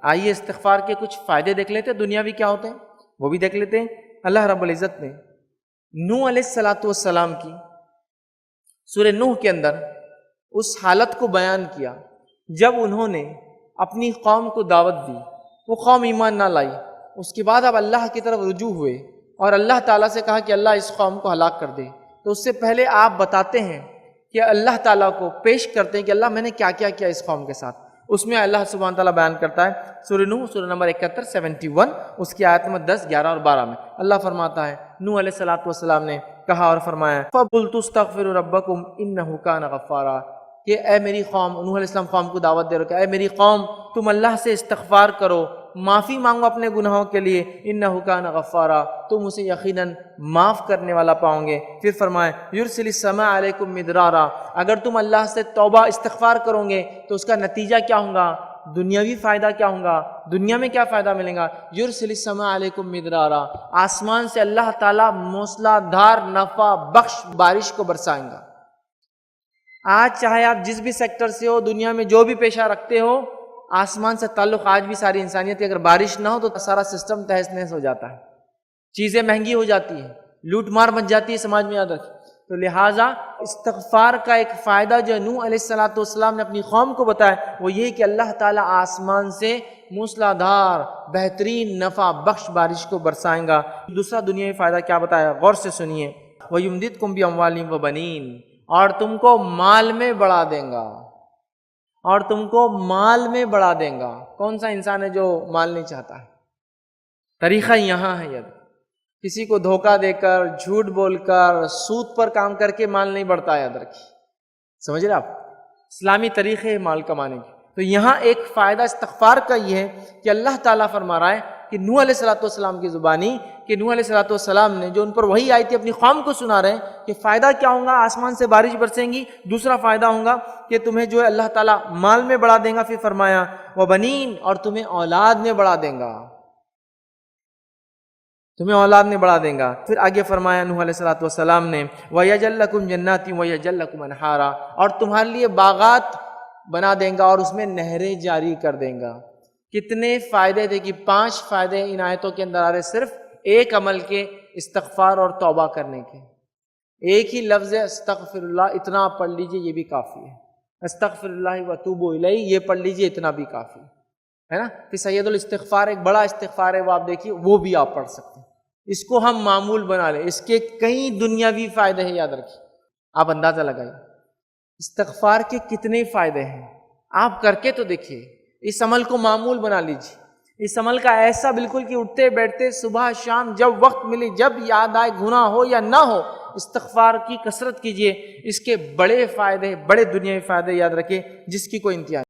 آئیے استغفار کے کچھ فائدے دیکھ لیتے ہیں، دنیاوی کیا ہوتے ہیں وہ بھی دیکھ لیتے ہیں۔ اللہ رب العزت نے نوح علیہ السلام کی سورہ نوح کے اندر اس حالت کو بیان کیا جب انہوں نے اپنی قوم کو دعوت دی، وہ قوم ایمان نہ لائی، اس کے بعد اب اللہ کی طرف رجوع ہوئے اور اللہ تعالیٰ سے کہا کہ اللہ اس قوم کو ہلاک کر دے، تو اس سے پہلے آپ بتاتے ہیں کہ اللہ تعالیٰ کو پیش کرتے ہیں کہ اللہ میں نے کیا کیا کیا اس قوم کے ساتھ۔ اس میں اللہ سبحانہ تعالیٰ بیان کرتا ہے سورہ نوح سورہ نمبر 71 71 اس کی آیت نمبر 10 11 اور 12 میں اللہ فرماتا ہے نوح علیہ السلام نے کہا اور فرمایا فَقُلْتُ اسْتَغْفِرُوا رَبَّكُمْ إِنَّهُ كَانَ غَفَّارًا، کہ اے میری قوم، نوح علیہ السلام قوم کو دعوت دے رہے کہ اے میری قوم تم اللہ سے استغفار کرو، معافی مانگو اپنے گناہوں کے لیے، انہ کان غفارا، تم اسے یقیناً معاف کرنے والا پاؤ گے۔ پھر فرمائے یرسل السماء علیکم مدرارا، اگر تم اللہ سے توبہ استغفار کرو گے تو اس کا نتیجہ کیا ہوگا، دنیاوی فائدہ کیا ہوگا، دنیا میں کیا فائدہ ملے گا، یرسل السماء علیکم مدرارا، آسمان سے اللہ تعالیٰ موسلا دھار نفع بخش بارش کو برسائیں گا۔ آج چاہے آپ جس بھی سیکٹر سے ہو، دنیا میں جو بھی پیشہ رکھتے ہو، آسمان سے تعلق آج بھی ساری انسانیت ہے، اگر بارش نہ ہو تو سارا سسٹم تہس نہس ہو جاتا ہے، چیزیں مہنگی ہو جاتی ہیں، لوٹ مار مچ جاتی ہے سماج میں، یاد رکھیں۔ تو لہٰذا استغفار کا ایک فائدہ جو نوح علیہ السلام نے اپنی قوم کو بتایا وہ یہ کہ اللہ تعالیٰ آسمان سے موسلادھار بہترین نفع بخش بارش کو برسائیں گا۔ دوسرا دنیاوی فائدہ کیا بتایا، غور سے سنیے، وَيُمْدِدْكُمْ بِأَمْوَالٍ وَبَنِينَ، اور تم کو مال میں بڑھا دیں گا، اور تم کو مال میں بڑھا دیں گا۔ کون سا انسان ہے جو مال نہیں چاہتا ہے؟ طریقہ یہاں ہے، یاد کسی کو دھوکہ دے کر، جھوٹ بول کر، سود پر کام کر کے مال نہیں بڑھتا ہے، یاد رکھیے، سمجھ رہے آپ، اسلامی طریقے ہے مال کمانے کے۔ تو یہاں ایک فائدہ استغفار کا یہ ہے کہ اللہ تعالیٰ فرما رہا ہے کہ نوح علیہ السلام کی زبانی، کہ نوح علیہ السلام نے جو ان پر وحی آئی تھی اپنی قوم کو سنا رہے ہیں کہ فائدہ کیا ہوگا، آسمان سے بارش برسیں گی، دوسرا فائدہ ہوگا کہ تمہیں جو ہے اللہ تعالیٰ مال میں بڑھا دیں گا۔ پھر فرمایا وَبَنِينَ، اور تمہیں اولاد میں بڑھا دیں گا، تمہیں اولاد میں بڑھا دیں گا۔ پھر آگے فرمایا نوح علیہ السلام نے وَيَجْعَلْ لَكُمْ جَنَّاتٍ وَيَجْعَلْ لَكُمْ أَنْهَارًا، اور تمہارے لیے باغات بنا دیں گا اور اس میں نہریں جاری کر دیں گا۔ کتنے فائدے تھے کہ 5 فائدے ان آیتوں کے اندر آ رہے، صرف ایک عمل کے، استغفار اور توبہ کرنے کے۔ ایک ہی لفظ ہے استغفر اللہ، اتنا آپ پڑھ لیجئے یہ بھی کافی ہے، استغفر اللہ واتوب الیہ یہ پڑھ لیجئے اتنا بھی کافی ہے نا۔ پھر سید الاستغفار ایک بڑا استغفار ہے، وہ آپ دیکھیے، وہ بھی آپ پڑھ سکتے ہیں، اس کو ہم معمول بنا لیں، اس کے کئی دنیاوی فائدے ہیں، یاد رکھیے، آپ اندازہ لگائیے استغفار کے کتنے فائدے ہیں، آپ کر کے تو دیکھیے، اس عمل کو معمول بنا لیجیے، اس عمل کا ایسا بالکل کہ اٹھتے بیٹھتے صبح شام جب وقت ملے، جب یاد آئے، گناہ ہو یا نہ ہو، استغفار کی کثرت کیجئے، اس کے بڑے فائدے، بڑے دنیاوی فائدے یاد رکھیں جس کی کوئی انتہا نہیں۔